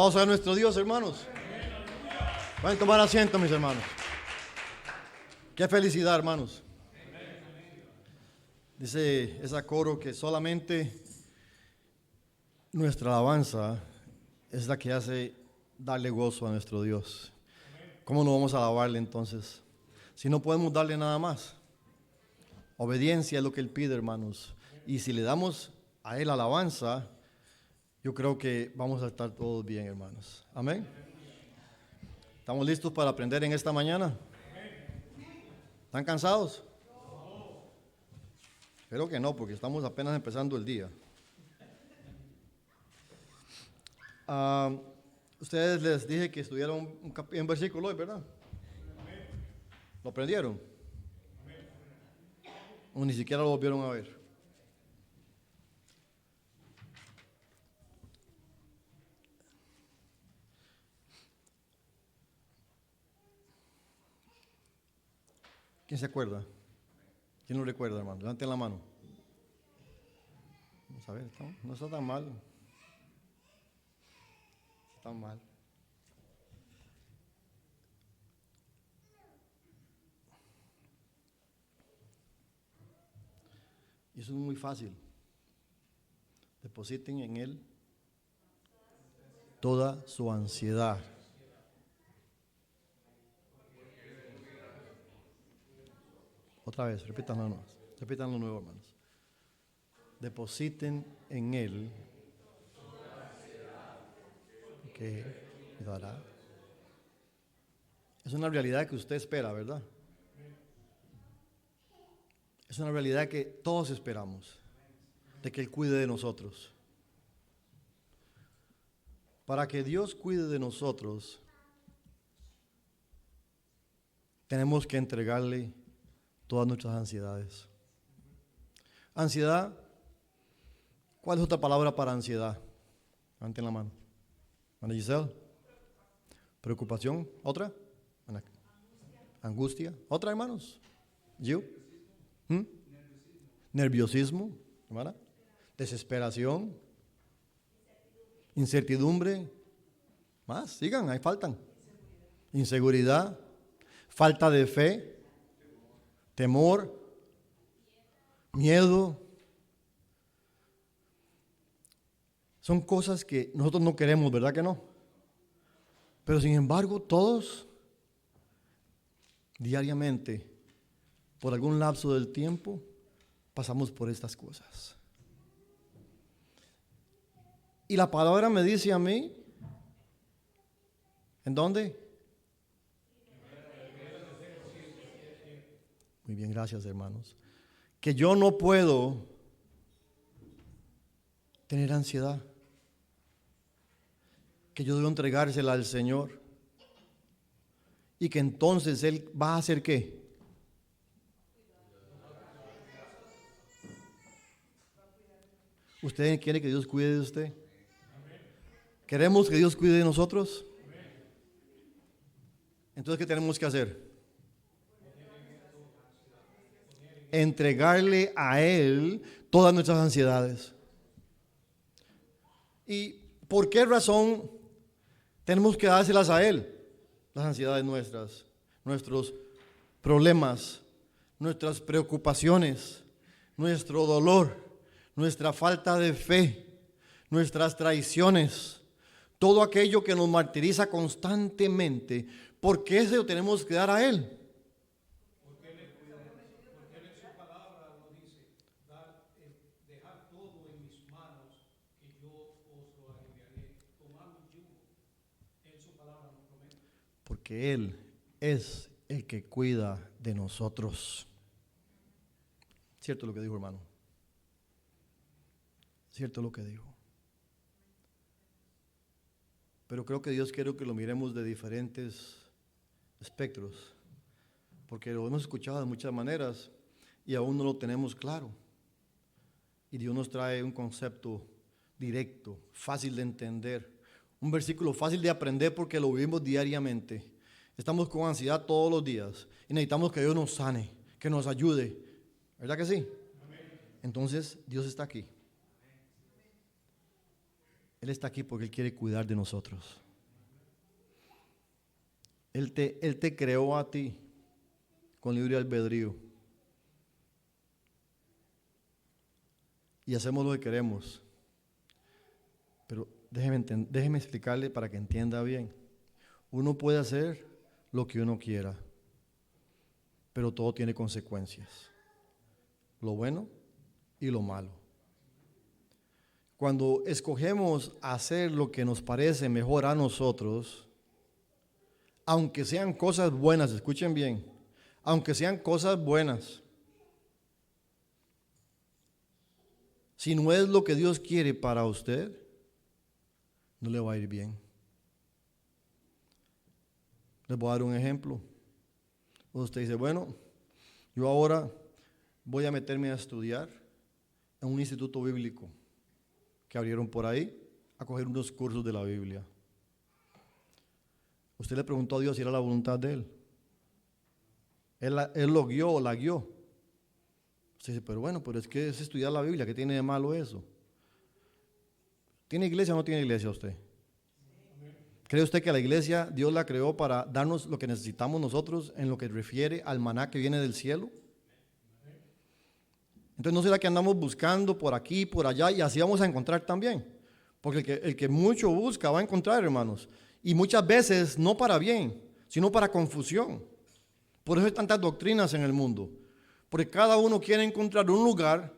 Alabado sea nuestro Dios, hermanos. Pueden tomar asiento, mis hermanos. Qué felicidad, hermanos. Dice ese coro que solamente nuestra alabanza es la que hace darle gozo a nuestro Dios. ¿Cómo no vamos a alabarle entonces? Si no podemos darle nada más. Obediencia es lo que Él pide, hermanos. Y si le damos a Él alabanza, yo creo que vamos a estar todos bien, hermanos. Amén. ¿Estamos listos para aprender en esta mañana? ¿Están cansados? Espero que no, porque estamos apenas empezando el día. Ustedes les dije que estudiaron un versículo hoy, ¿verdad? ¿Lo aprendieron? O ni siquiera lo volvieron a ver. ¿Quién se acuerda? ¿Quién lo recuerda, hermano? Levanten la mano. Vamos a ver, no está tan mal. Está mal. Y eso es muy fácil. Depositen en Él toda su ansiedad. Otra vez, repítanlo nuevo, hermanos. Depositen en Él que dará. Es una realidad que usted espera, ¿verdad? Es una realidad que todos esperamos, de que Él cuide de nosotros. Para que Dios cuide de nosotros, tenemos que entregarle todas nuestras ansiedades. Ansiedad, ¿cuál es otra palabra para ansiedad? Levanten la mano. Ana Giselle. Preocupación, ¿otra? Angustia, ¿otra, hermanos? ¿Yo? Nerviosismo, ¿hermana? Desesperación, incertidumbre, más, sigan, ahí faltan. Inseguridad, falta de fe, temor, miedo. Son cosas que nosotros no queremos, ¿verdad que no? Pero sin embargo, todos diariamente, por algún lapso del tiempo, pasamos por estas cosas. Y la palabra me dice a mí, ¿en dónde? Muy bien, gracias, hermanos. Que yo no puedo tener ansiedad. Que yo debo entregársela al Señor. Y que entonces Él va a hacer ¿qué? ¿Usted quiere que Dios cuide de usted? ¿Queremos que Dios cuide de nosotros? Entonces, ¿qué tenemos que hacer? Entregarle a Él todas nuestras ansiedades. ¿Y por qué razón tenemos que dárselas a Él? Las ansiedades nuestras, nuestros problemas, nuestras preocupaciones, nuestro dolor, nuestra falta de fe, nuestras traiciones, todo aquello que nos martiriza constantemente. ¿Por qué se lo tenemos que dar a Él? Porque Él en su palabra lo dice, dejar todo en mis manos, que yo os lo aliviaré. Tomar un yugo, en su palabra nos promete. Porque Él es el que cuida de nosotros. ¿Cierto lo que dijo, hermano? ¿Cierto lo que dijo? Pero creo que Dios quiere que lo miremos de diferentes espectros, porque lo hemos escuchado de muchas maneras y aún no lo tenemos claro. Y Dios nos trae un concepto directo, fácil de entender, un versículo fácil de aprender porque lo vivimos diariamente. Estamos con ansiedad todos los días y necesitamos que Dios nos sane, que nos ayude. ¿Verdad que sí? Entonces Dios está aquí. Él está aquí porque Él quiere cuidar de nosotros. Él te creó a ti con libre albedrío. Y hacemos lo que queremos. Pero déjeme explicarle para que entienda bien. Uno puede hacer lo que uno quiera, pero todo tiene consecuencias. Lo bueno y lo malo. Cuando escogemos hacer lo que nos parece mejor a nosotros, aunque sean cosas buenas, escuchen bien, aunque sean cosas buenas, si no es lo que Dios quiere para usted, no le va a ir bien. Les voy a dar un ejemplo. Usted dice, bueno, yo ahora voy a meterme a estudiar en un instituto bíblico que abrieron por ahí, a coger unos cursos de la Biblia. Usted le preguntó a Dios si era la voluntad de Él. Él lo guió o la guió. Usted dice, pero bueno, pero es que es estudiar la Biblia, ¿qué tiene de malo eso? ¿Tiene iglesia o no tiene iglesia usted? ¿Cree usted que la iglesia Dios la creó para darnos lo que necesitamos nosotros en lo que refiere al maná que viene del cielo? Entonces, ¿no será que andamos buscando por aquí, por allá, y así vamos a encontrar también? Porque el que mucho busca va a encontrar, hermanos. Y muchas veces no para bien, sino para confusión. Por eso hay tantas doctrinas en el mundo. Porque cada uno quiere encontrar un lugar,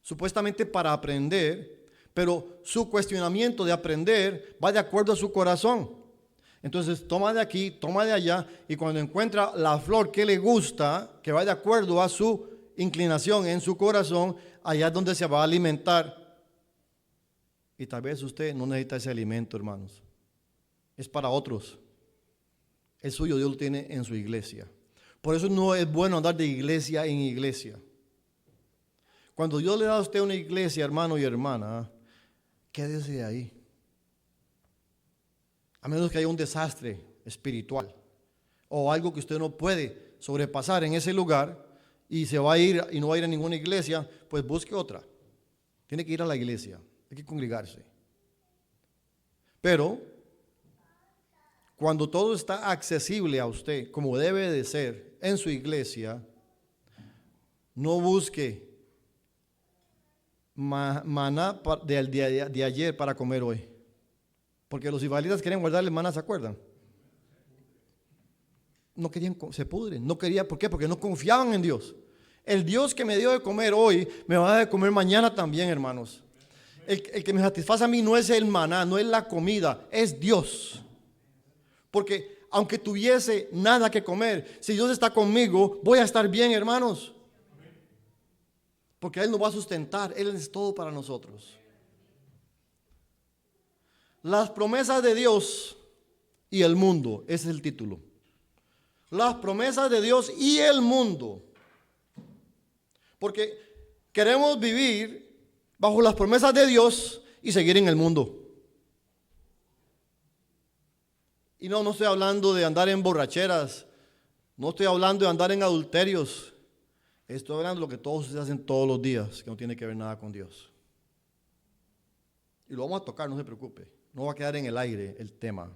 supuestamente para aprender, pero su cuestionamiento de aprender va de acuerdo a su corazón. Entonces toma de aquí, toma de allá, y cuando encuentra la flor que le gusta, que va de acuerdo a su inclinación en su corazón, allá es donde se va a alimentar. Y tal vez usted no necesita ese alimento, hermanos. Es para otros. El suyo Dios lo tiene en su iglesia. Por eso no es bueno andar de iglesia en iglesia. Cuando Dios le da a usted una iglesia, hermano y hermana, quédese ahí. A menos que haya un desastre espiritual o algo que usted no puede sobrepasar en ese lugar y se va a ir y no va a ir a ninguna iglesia, pues busque otra. Tiene que ir a la iglesia, hay que congregarse. Pero cuando todo está accesible a usted, como debe de ser en su iglesia, no busque maná de ayer para comer hoy. Porque los israelitas querían guardarle maná, ¿se acuerdan? No querían, se pudren, no querían, ¿por qué? Porque no confiaban en Dios. El Dios que me dio de comer hoy, me va a dar de comer mañana también, hermanos. El que me satisface a mí no es el maná, no es la comida, es Dios. Porque aunque tuviese nada que comer, si Dios está conmigo, voy a estar bien, hermanos. Porque Él nos va a sustentar, Él es todo para nosotros. Las promesas de Dios y el mundo, ese es el título. Las promesas de Dios y el mundo. Porque queremos vivir bajo las promesas de Dios y seguir en el mundo. Y no estoy hablando de andar en borracheras, no estoy hablando de andar en adulterios. Estoy hablando de lo que todos ustedes hacen todos los días, que no tiene que ver nada con Dios. Y lo vamos a tocar, no se preocupe. No va a quedar en el aire el tema.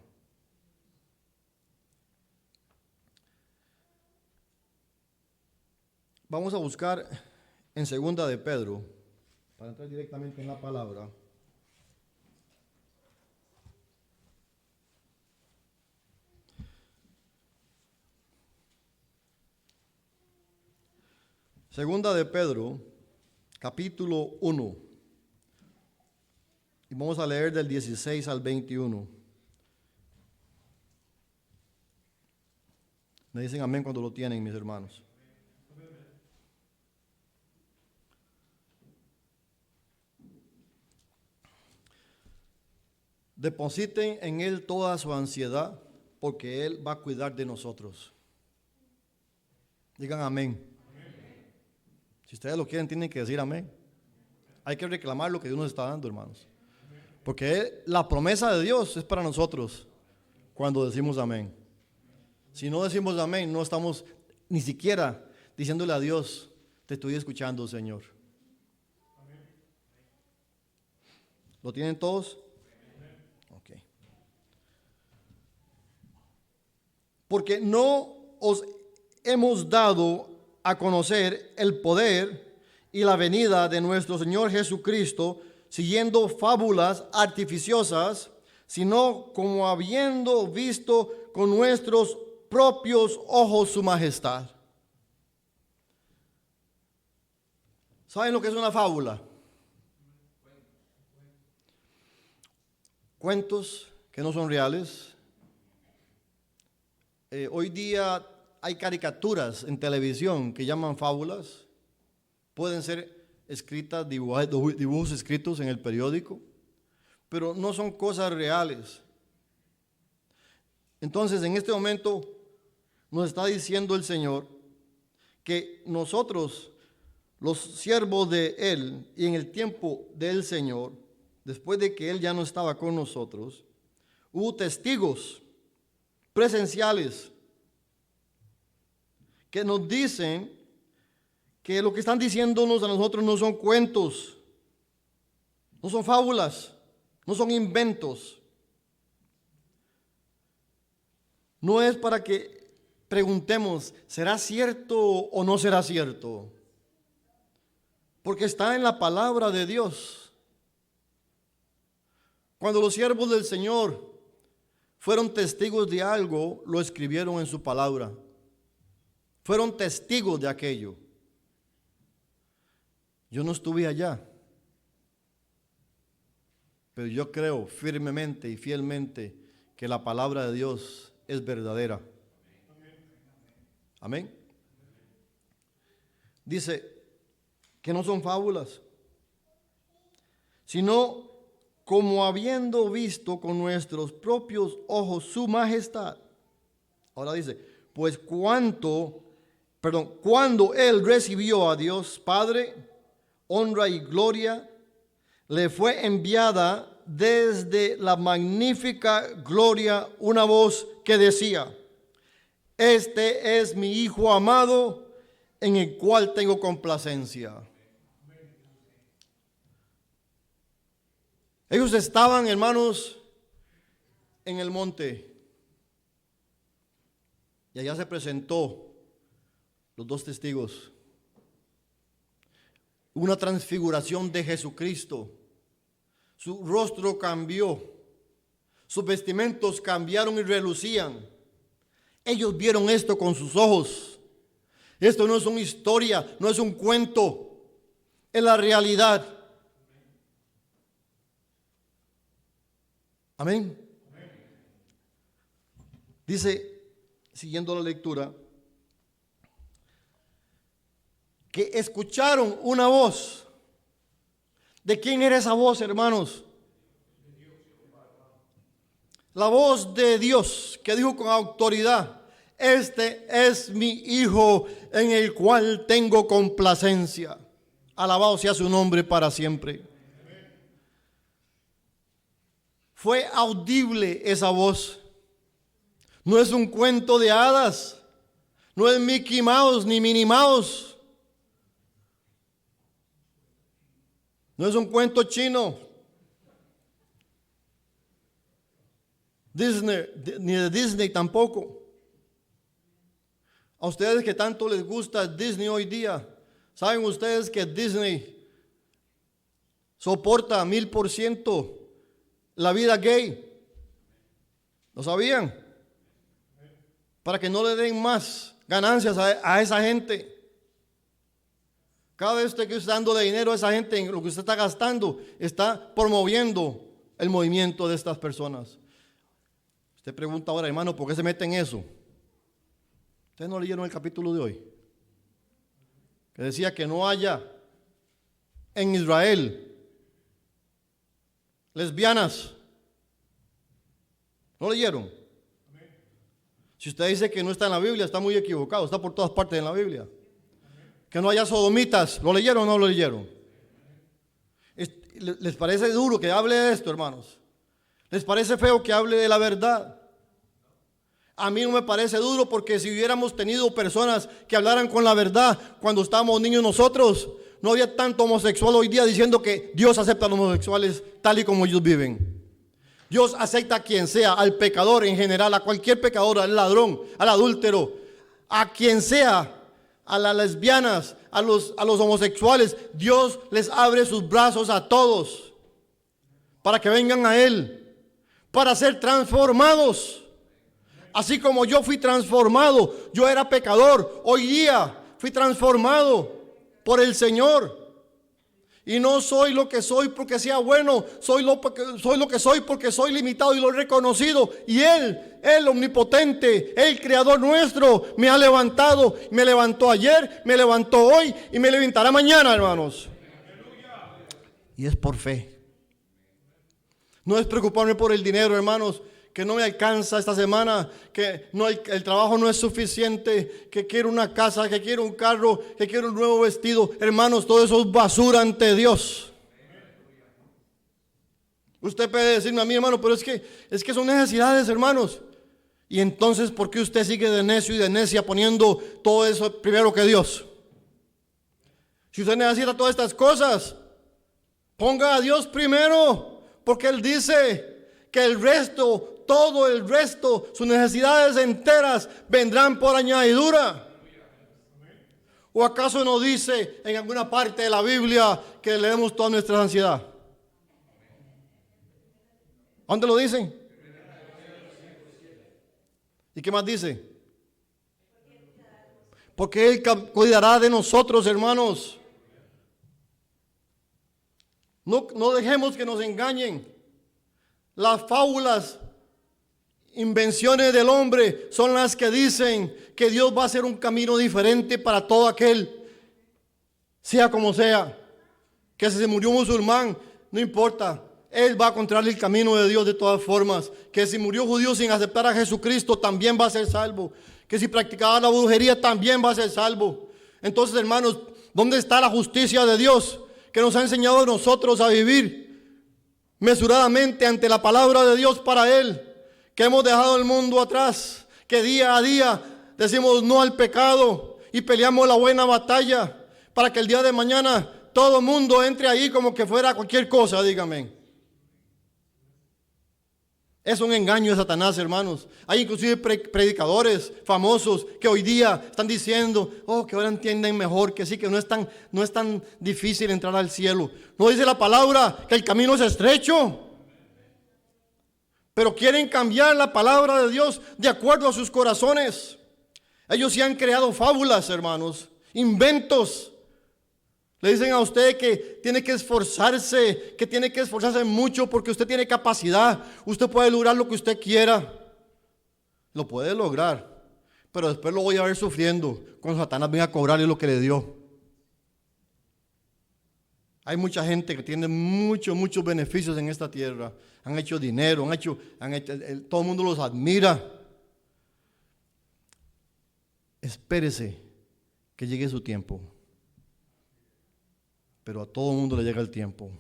Vamos a buscar en segunda de Pedro, para entrar directamente en la palabra. Segunda de Pedro, capítulo 1. Y vamos a leer del 16 al 21. Me dicen amén cuando lo tienen, mis hermanos. Depositen en Él toda su ansiedad, porque Él va a cuidar de nosotros. Digan amén. Si ustedes lo quieren, tienen que decir amén. Hay que reclamar lo que Dios nos está dando, hermanos. Porque la promesa de Dios es para nosotros cuando decimos amén. Si no decimos amén, no estamos ni siquiera diciéndole a Dios, te estoy escuchando, Señor. ¿Lo tienen todos? porque no os hemos dado a conocer el poder y la venida de nuestro Señor Jesucristo, siguiendo fábulas artificiosas, sino como habiendo visto con nuestros propios ojos su majestad. ¿Saben lo que es una fábula? Cuentos que no son reales. Hoy día hay caricaturas en televisión que llaman fábulas. Pueden ser escritas, dibujos escritos en el periódico, pero no son cosas reales. Entonces, en este momento nos está diciendo el Señor que nosotros, los siervos de Él, y en el tiempo del Señor, después de que Él ya no estaba con nosotros, hubo testigos presenciales que nos dicen que lo que están diciéndonos a nosotros no son cuentos, no son fábulas, no son inventos. No es para que preguntemos, ¿será cierto o no será cierto? Porque está en la palabra de Dios. Cuando los siervos del Señor fueron testigos de algo, lo escribieron en su palabra. Fueron testigos de aquello. Yo no estuve allá, pero yo creo firmemente y fielmente que la palabra de Dios es verdadera. Amén. Dice que no son fábulas, sino como habiendo visto con nuestros propios ojos su majestad. Ahora dice, pues cuando Él recibió a Dios Padre, honra y gloria, le fue enviada desde la magnífica gloria una voz que decía, este es mi Hijo amado, en el cual tengo complacencia. Ellos estaban, hermanos, en el monte, y allá se presentó los dos testigos. Una transfiguración de Jesucristo. Su rostro cambió, sus vestimentos cambiaron y relucían. Ellos vieron esto con sus ojos. Esto no es una historia, no es un cuento, es la realidad. Amén. Dice, siguiendo la lectura, que escucharon una voz. ¿De quién era esa voz, hermanos? La voz de Dios, que dijo con autoridad, este es mi Hijo en el cual tengo complacencia. Alabado sea su nombre para siempre. Fue audible esa voz. No es un cuento de hadas, no es Mickey Mouse ni Minnie Mouse. No es un cuento chino, Disney, ni de Disney tampoco. A ustedes que tanto les gusta Disney hoy día, ¿saben ustedes que Disney soporta 1000% la vida gay? ¿Lo sabían? Para que no le den más ganancias a esa gente. Cada vez que usted está dando de dinero a esa gente, en lo que usted está gastando, está promoviendo el movimiento de estas personas. Usted pregunta ahora, hermano, ¿por qué se mete en eso? ¿Ustedes no leyeron el capítulo de hoy? Que decía que no haya en Israel lesbianas. ¿No leyeron? Si usted dice que no está en la Biblia, está muy equivocado, está por todas partes en la Biblia. Que no haya sodomitas, ¿lo leyeron o no lo leyeron? ¿Les parece duro que hable de esto, hermanos? ¿Les parece feo que hable de la verdad? A mí no me parece duro, porque si hubiéramos tenido personas que hablaran con la verdad cuando estábamos niños nosotros, no había tanto homosexual hoy día diciendo que Dios acepta a los homosexuales tal y como ellos viven. Dios acepta a quien sea, al pecador en general, a cualquier pecador, al ladrón, al adúltero, a quien sea, a las lesbianas, a los homosexuales. Dios les abre sus brazos a todos para que vengan a Él, para ser transformados. Así como yo fui transformado, yo era pecador, hoy día fui transformado por el Señor. Y no soy lo que soy porque sea bueno, soy lo que soy porque soy limitado y lo he reconocido. Y Él, el omnipotente, el creador nuestro, me ha levantado. Me levantó ayer, me levantó hoy y me levantará mañana, hermanos. Y es por fe. No es preocuparme por el dinero, hermanos, que no me alcanza esta semana, que no el trabajo no es suficiente, que quiero una casa, que quiero un carro, que quiero un nuevo vestido. Hermanos, todo eso es basura ante Dios. Usted puede decirme a mí, hermano, pero es que son necesidades, hermanos. Y entonces, ¿por qué usted sigue de necio y de necia poniendo todo eso primero que Dios? Si usted necesita todas estas cosas, ponga a Dios primero, porque Él dice que el resto, todo el resto, sus necesidades enteras vendrán por añadidura. ¿O acaso no dice en alguna parte de la Biblia que le demos toda nuestra ansiedad? ¿Dónde lo dicen? ¿Y qué más dice? Porque Él cuidará de nosotros, hermanos. No dejemos que nos engañen. Las fábulas, invenciones del hombre son las que dicen que Dios va a hacer un camino diferente para todo aquel, sea como sea. Que si se murió musulmán, no importa, él va a encontrar el camino de Dios de todas formas. Que si murió judío sin aceptar a Jesucristo, también va a ser salvo. Que si practicaba la brujería, también va a ser salvo. Entonces, hermanos, ¿dónde está la justicia de Dios que nos ha enseñado a nosotros a vivir mesuradamente ante la palabra de Dios para Él? Que hemos dejado el mundo atrás, que día a día decimos no al pecado y peleamos la buena batalla para que el día de mañana todo el mundo entre ahí como que fuera cualquier cosa, dígame. Es un engaño de Satanás, hermanos. Hay inclusive predicadores famosos que hoy día están diciendo, que ahora entienden mejor, que sí, que no es tan difícil entrar al cielo. No dice la palabra que el camino es estrecho. Pero quieren cambiar la palabra de Dios de acuerdo a sus corazones. Ellos sí han creado fábulas, hermanos, inventos. Le dicen a usted que tiene que esforzarse mucho porque usted tiene capacidad. Usted puede lograr lo que usted quiera. Lo puede lograr, pero después lo voy a ver sufriendo cuando Satanás venga a cobrarle lo que le dio. Hay mucha gente que tiene muchos beneficios en esta tierra. Han hecho dinero, todo el mundo los admira. Espérese que llegue su tiempo. Pero a todo el mundo le llega el tiempo.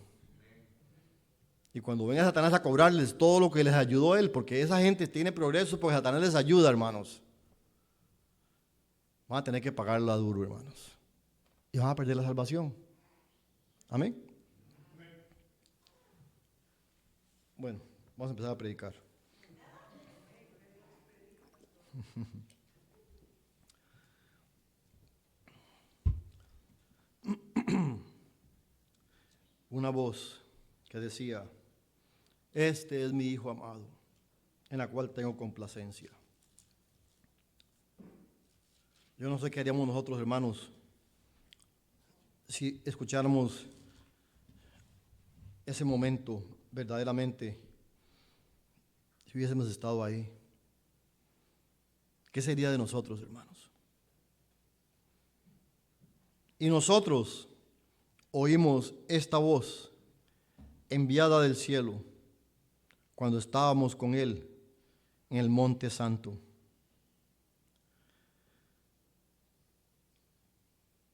Y cuando venga Satanás a cobrarles todo lo que les ayudó él, porque esa gente tiene progreso porque Satanás les ayuda, hermanos, van a tener que pagarla duro, hermanos. Y van a perder la salvación. Amén. Bueno, vamos a empezar a predicar. Una voz que decía, este es mi Hijo amado, en la cual tengo complacencia. Yo no sé qué haríamos nosotros, hermanos, si escucháramos ese momento verdaderamente, si hubiésemos estado ahí. ¿Qué sería de nosotros, hermanos? Y nosotros oímos esta voz enviada del cielo cuando estábamos con Él en el Monte Santo.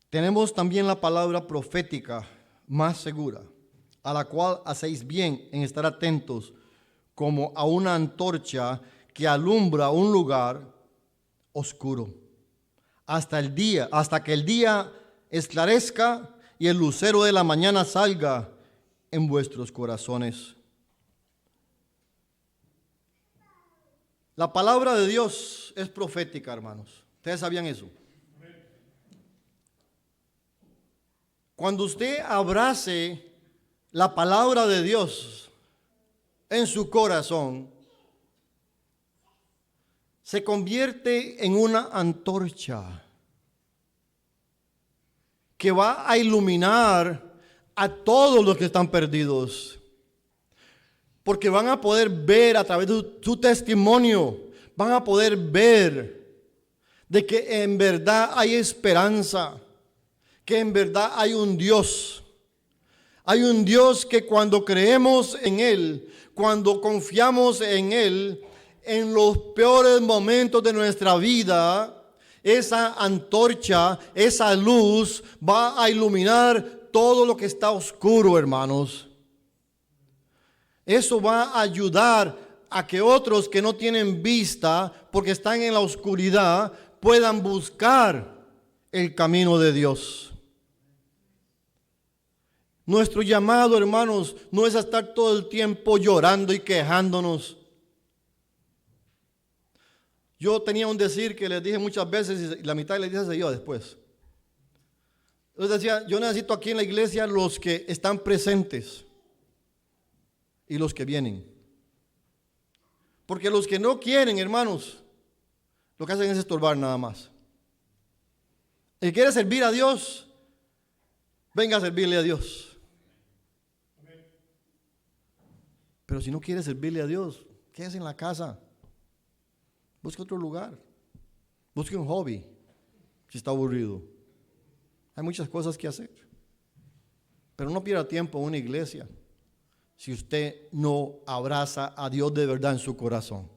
Tenemos también la palabra profética más segura, a la cual hacéis bien en estar atentos como a una antorcha que alumbra un lugar oscuro, hasta que el día esclarezca y el lucero de la mañana salga en vuestros corazones. La palabra de Dios es profética, hermanos. ¿Ustedes sabían eso? Cuando usted abrace la palabra de Dios en su corazón, se convierte en una antorcha que va a iluminar a todos los que están perdidos. Porque van a poder ver a través de su testimonio, van a poder ver de que en verdad hay esperanza, que en verdad hay un Dios. Hay un Dios que cuando creemos en Él, cuando confiamos en Él, en los peores momentos de nuestra vida, esa antorcha, esa luz va a iluminar todo lo que está oscuro, hermanos. Eso va a ayudar a que otros que no tienen vista, porque están en la oscuridad, puedan buscar el camino de Dios. Nuestro llamado, hermanos, no es a estar todo el tiempo llorando y quejándonos. Yo tenía un decir que les dije muchas veces y la mitad les dije yo después. Les decía, yo necesito aquí en la iglesia los que están presentes y los que vienen. Porque los que no quieren, hermanos, lo que hacen es estorbar nada más. El que quiere servir a Dios, venga a servirle a Dios. Pero si no quiere servirle a Dios, quédese en la casa. Busque otro lugar. Busque un hobby si está aburrido. Hay muchas cosas que hacer. Pero no pierda tiempo en una iglesia si usted no abraza a Dios de verdad en su corazón.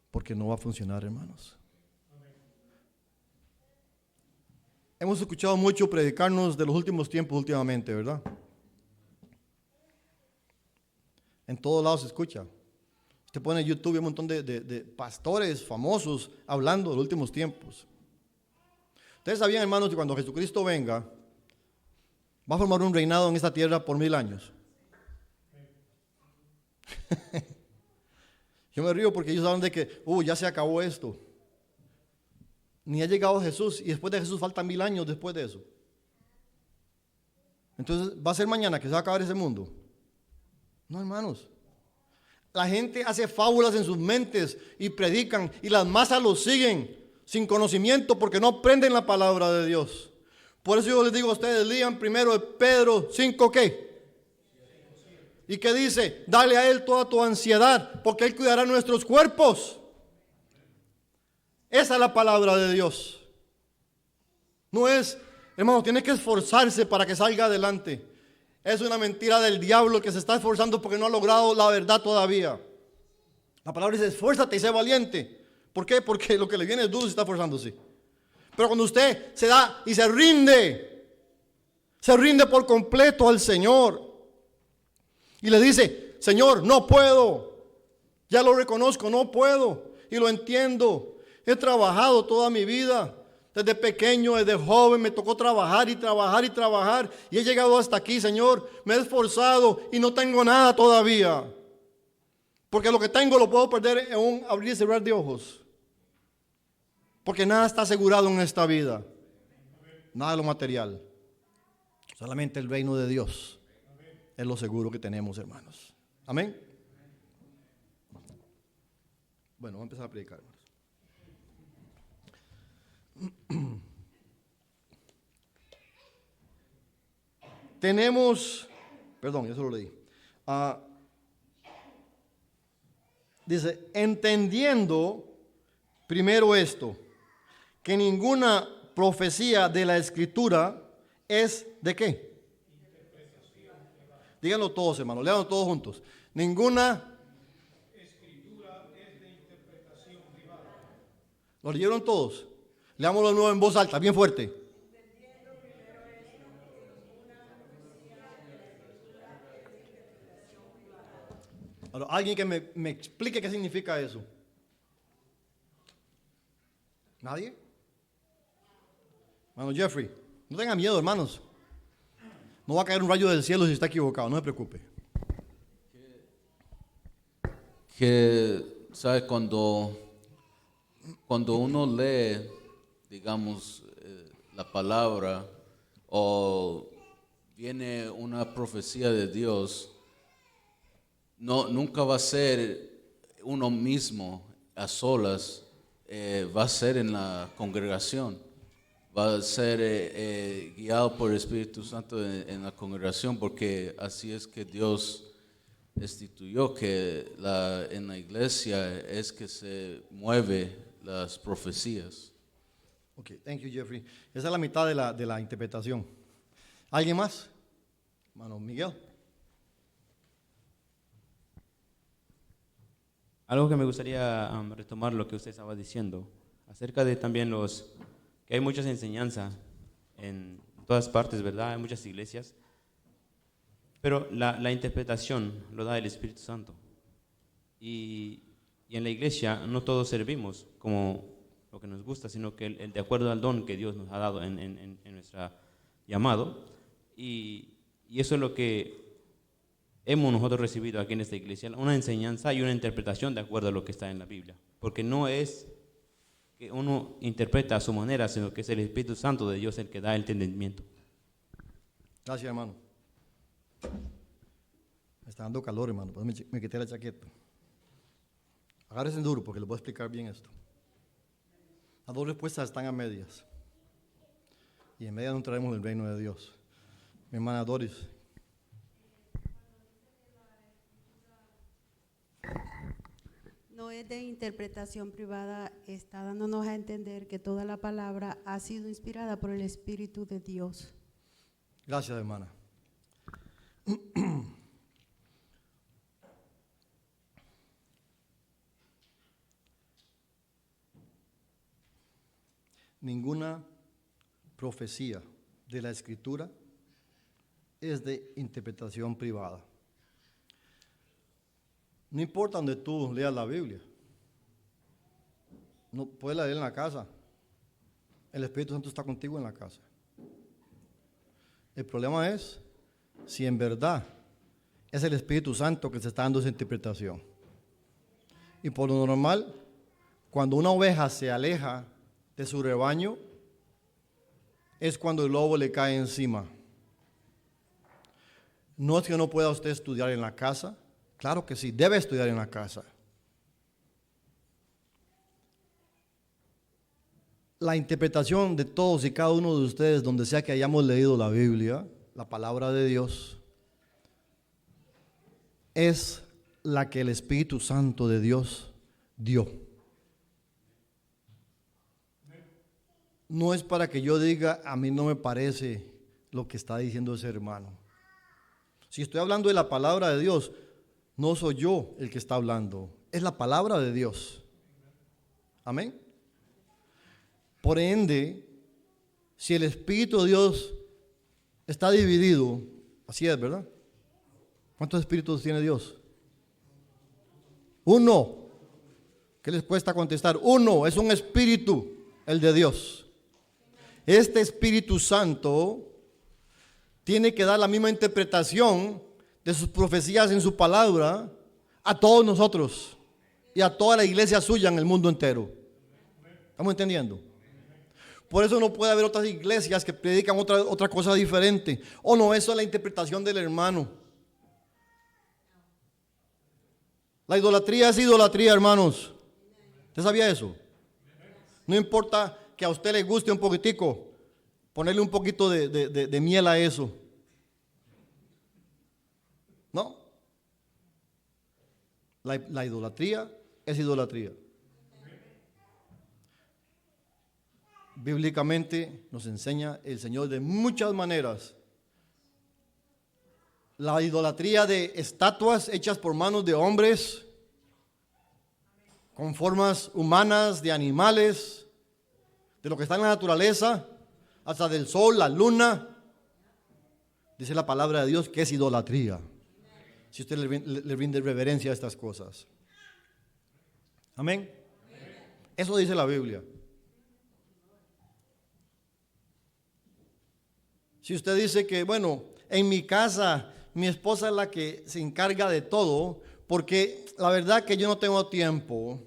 Porque no va a funcionar, hermanos. Hemos escuchado mucho predicarnos de los últimos tiempos últimamente, ¿verdad? En todos lados se escucha. Usted pone en YouTube un montón de pastores famosos hablando de los últimos tiempos. Ustedes sabían, hermanos, que cuando Jesucristo venga, va a formar un reinado en esta tierra por 1000 años. Yo me río porque ellos hablan de que, ya se acabó esto. Ni ha llegado Jesús y después de Jesús faltan 1000 años después de eso. Entonces, ¿va a ser mañana que se va a acabar ese mundo? No, hermanos. La gente hace fábulas en sus mentes y predican y las masas los siguen sin conocimiento porque no aprenden la palabra de Dios. Por eso yo les digo a ustedes, lean primero de Pedro 5, ¿qué? ¿Y qué dice? Dale a Él toda tu ansiedad porque Él cuidará nuestros cuerpos. Esa es la palabra de Dios. No es, hermano, tiene que esforzarse para que salga adelante. Es una mentira del diablo que se está esforzando porque no ha logrado la verdad todavía. La palabra dice, esfuérzate y sé valiente. ¿Por qué? Porque lo que le viene es duro y se está esforzándose. Pero cuando usted se da y se rinde por completo al Señor y le dice, Señor, no puedo, ya lo reconozco, no puedo y lo entiendo. He trabajado toda mi vida. Desde pequeño, desde joven, me tocó trabajar y trabajar y trabajar. Y he llegado hasta aquí, Señor. Me he esforzado y no tengo nada todavía. Porque lo que tengo lo puedo perder en un abrir y cerrar de ojos. Porque nada está asegurado en esta vida. Nada de lo material. Solamente el reino de Dios es lo seguro que tenemos, hermanos. Amén. Bueno, vamos a empezar a predicar, hermanos. Tenemos, perdón, eso lo leí. Dice, entendiendo primero esto, que ninguna profecía de la Escritura es ¿de qué? Díganlo todos, hermanos, léanlo todos juntos. Ninguna Escritura es de interpretación privada. ¿Lo leyeron todos? Leámoslo de nuevo en voz alta, bien fuerte. Ahora, alguien que me explique qué significa eso. ¿Nadie? Hermano Jeffrey, no tenga miedo, hermanos. No va a caer un rayo del cielo si está equivocado, no se preocupe. que, ¿sabe? Cuando uno lee, digamos, la palabra o viene una profecía de Dios, nunca va a ser uno mismo a solas, va a ser en la congregación, va a ser guiado por el Espíritu Santo en la congregación, porque así es que Dios instituyó que en la iglesia es que se mueve las profecías. Ok, thank you, Jeffrey. Esa es la mitad de la interpretación. ¿Alguien más? Hermano Miguel. Algo que me gustaría retomar lo que usted estaba diciendo, acerca de también que hay muchas enseñanzas en todas partes, ¿verdad? Hay muchas iglesias, pero la interpretación lo da el Espíritu Santo. Y en la iglesia no todos servimos como lo que nos gusta, sino que el de acuerdo al don que Dios nos ha dado en nuestro llamado. Y eso es lo que hemos nosotros recibido aquí en esta iglesia, una enseñanza y una interpretación de acuerdo a lo que está en la Biblia. Porque no es que uno interpreta a su manera, sino que es el Espíritu Santo de Dios el que da el entendimiento. Gracias, hermano. Me está dando calor, hermano, pues me quité la chaqueta. Agárrense duro porque les voy a explicar bien esto. Las dos respuestas están a medias. Y en medias no traemos el reino de Dios. Mi hermana Doris. No es de interpretación privada, está dándonos a entender que toda la palabra ha sido inspirada por el Espíritu de Dios. Gracias, hermana. Ninguna profecía de la Escritura es de interpretación privada. No importa donde tú leas la Biblia. No puedes leer en la casa. El Espíritu Santo está contigo en la casa. El problema es si en verdad es el Espíritu Santo que se está dando esa interpretación. Y por lo normal, cuando una oveja se aleja de su rebaño, es cuando el lobo le cae encima. No es que no pueda usted estudiar en la casa. Claro que sí, debe estudiar en la casa. La interpretación de todos y cada uno de ustedes, donde sea que hayamos leído la Biblia, la palabra de Dios, es la que el Espíritu Santo de Dios dio. No es para que yo diga, a mí no me parece lo que está diciendo ese hermano. Si estoy hablando de la palabra de Dios, no soy yo el que está hablando, es la palabra de Dios. Amén. Por ende, si el Espíritu de Dios está dividido, así es, ¿verdad? ¿Cuántos espíritus tiene Dios? Uno. ¿Qué les cuesta contestar? Uno, es un espíritu, el de Dios. Este Espíritu Santo tiene que dar la misma interpretación de sus profecías en su palabra a todos nosotros y a toda la iglesia suya en el mundo entero. ¿Estamos entendiendo? Por eso no puede haber otras iglesias que predican otra cosa diferente. O no, eso es la interpretación del hermano. La idolatría es idolatría, hermanos. ¿Usted sabía eso? No importa que a usted le guste un poquitico, ponerle un poquito de miel a eso. No. La idolatría es idolatría. Bíblicamente nos enseña el Señor de muchas maneras. La idolatría de estatuas hechas por manos de hombres, con formas humanas, de animales, de lo que está en la naturaleza, hasta del sol, la luna. Dice la palabra de Dios que es idolatría. Si usted le rinde reverencia a estas cosas. Amén. Eso dice la Biblia. Si usted dice que, bueno, en mi casa mi esposa es la que se encarga de todo, porque la verdad que yo no tengo tiempo.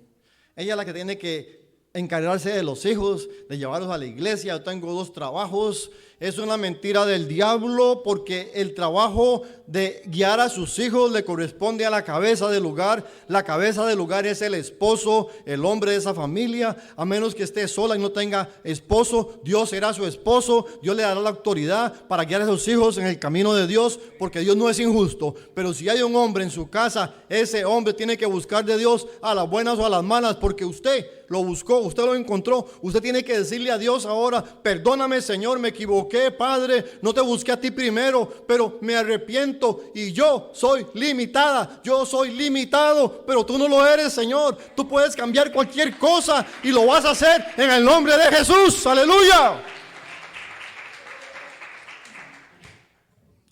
Ella es la que tiene que encargarse de los hijos, de llevarlos a la iglesia. Yo tengo 2 trabajos. Es una mentira del diablo, porque el trabajo de guiar a sus hijos le corresponde a la cabeza del hogar. La cabeza del hogar es el esposo, el hombre de esa familia. A menos que esté sola y no tenga esposo, Dios será su esposo. Dios le dará la autoridad para guiar a sus hijos en el camino de Dios, porque Dios no es injusto. Pero si hay un hombre en su casa, ese hombre tiene que buscar de Dios a las buenas o a las malas, porque usted lo buscó, usted lo encontró. Usted tiene que decirle a Dios ahora: perdóname, Señor, me equivoqué, Padre, no te busqué a ti primero, pero me arrepiento y yo soy limitada, yo soy limitado, pero tú no lo eres, Señor. Tú puedes cambiar cualquier cosa y lo vas a hacer en el nombre de Jesús. Aleluya.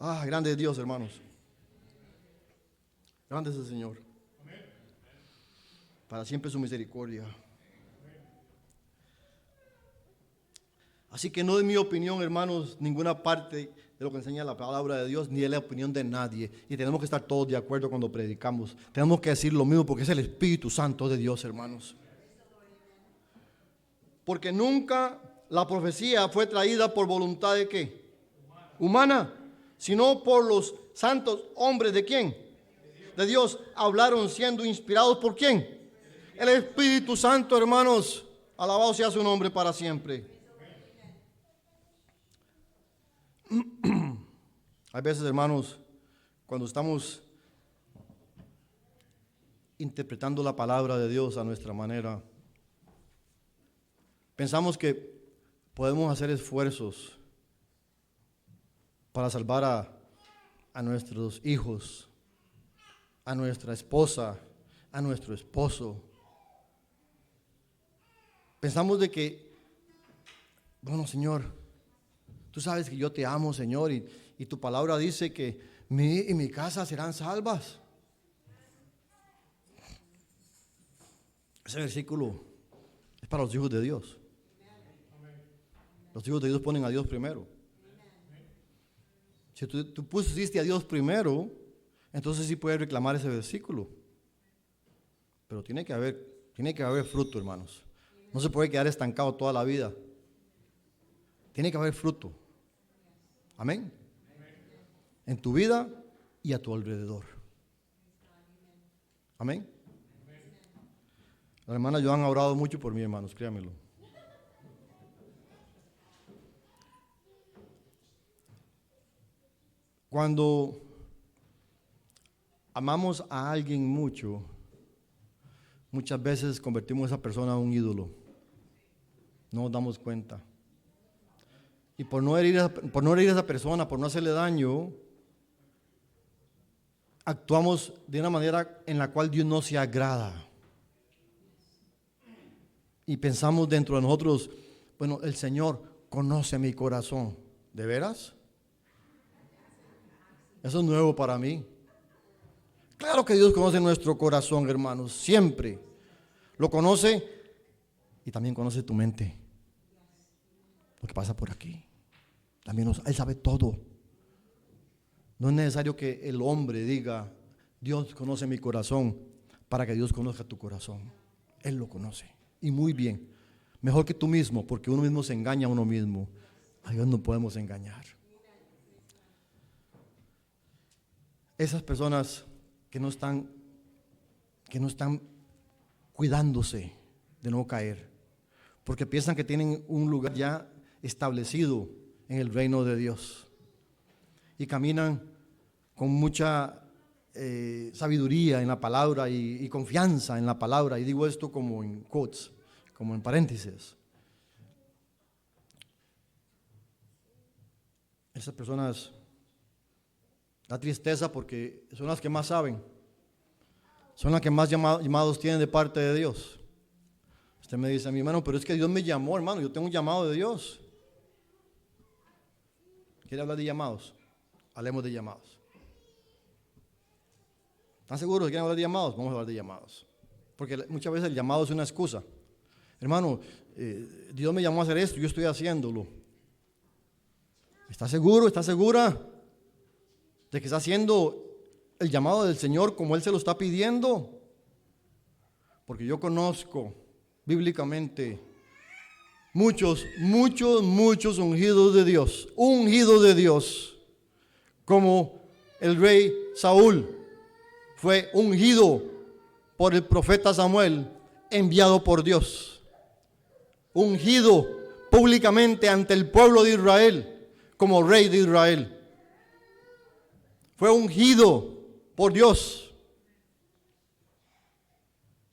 Ah, grande es Dios, hermanos. Grande es el Señor. Para siempre su misericordia. Así que no es mi opinión, hermanos, ninguna parte de lo que enseña la palabra de Dios, ni es la opinión de nadie. Y tenemos que estar todos de acuerdo cuando predicamos. Tenemos que decir lo mismo, porque es el Espíritu Santo de Dios, hermanos. Porque nunca la profecía fue traída por voluntad de ¿qué? Humana, sino por los santos hombres ¿de quién? De Dios. Hablaron siendo inspirados ¿por quién? El Espíritu Santo, hermanos. Alabado sea su nombre para siempre. Hay veces, hermanos, cuando estamos interpretando la palabra de Dios a nuestra manera, pensamos que podemos hacer esfuerzos para salvar a nuestros hijos, a nuestra esposa, a nuestro esposo. Pensamos de que, bueno, Señor, tú sabes que yo te amo, Señor, y tu palabra dice que mi y mi casa serán salvas. Ese versículo es para los hijos de Dios. Los hijos de Dios ponen a Dios primero. Si tú pusiste a Dios primero, entonces sí puedes reclamar ese versículo. Pero tiene que haber fruto, hermanos. No se puede quedar estancado toda la vida. Tiene que haber fruto. Amén. En tu vida y a tu alrededor. Amén. Las hermanas Joan ha orado mucho por mí, hermanos, créanmelo. Cuando amamos a alguien mucho, muchas veces convertimos a esa persona en un ídolo. No nos damos cuenta. Y por no herir a esa persona, por no hacerle daño, actuamos de una manera en la cual Dios no se agrada. Y pensamos dentro de nosotros, bueno, el Señor conoce mi corazón. ¿De veras? Eso es nuevo para mí. Claro que Dios conoce nuestro corazón, hermanos, siempre. Lo conoce y también conoce tu mente. Lo que pasa por aquí. También Él sabe todo. No es necesario que el hombre diga, Dios conoce mi corazón, para que Dios conozca tu corazón. Él lo conoce. Y muy bien. Mejor que tú mismo, porque uno mismo se engaña a uno mismo. A Dios no podemos engañar. Esas personas que no están cuidándose de no caer, porque piensan que tienen un lugar ya establecido en el reino de Dios y caminan con mucha sabiduría en la palabra y confianza en la palabra, y digo esto como en quotes, como en paréntesis. Esas personas da tristeza porque son las que más saben, son las que más llamados tienen de parte de Dios. Usted me dice a mi hermano, pero es que Dios me llamó, hermano, yo tengo un llamado de Dios. ¿Quiere hablar de llamados? Hablemos de llamados. ¿Están seguros que quieren hablar de llamados? Vamos a hablar de llamados. Porque muchas veces el llamado es una excusa. Hermano, Dios me llamó a hacer esto, yo estoy haciéndolo. ¿Está seguro? ¿Está segura de que está haciendo el llamado del Señor como Él se lo está pidiendo? Porque yo conozco bíblicamente muchos ungidos de Dios, como el rey Saúl fue ungido por el profeta Samuel, enviado por Dios, ungido públicamente ante el pueblo de Israel como rey de Israel. Fue ungido por Dios.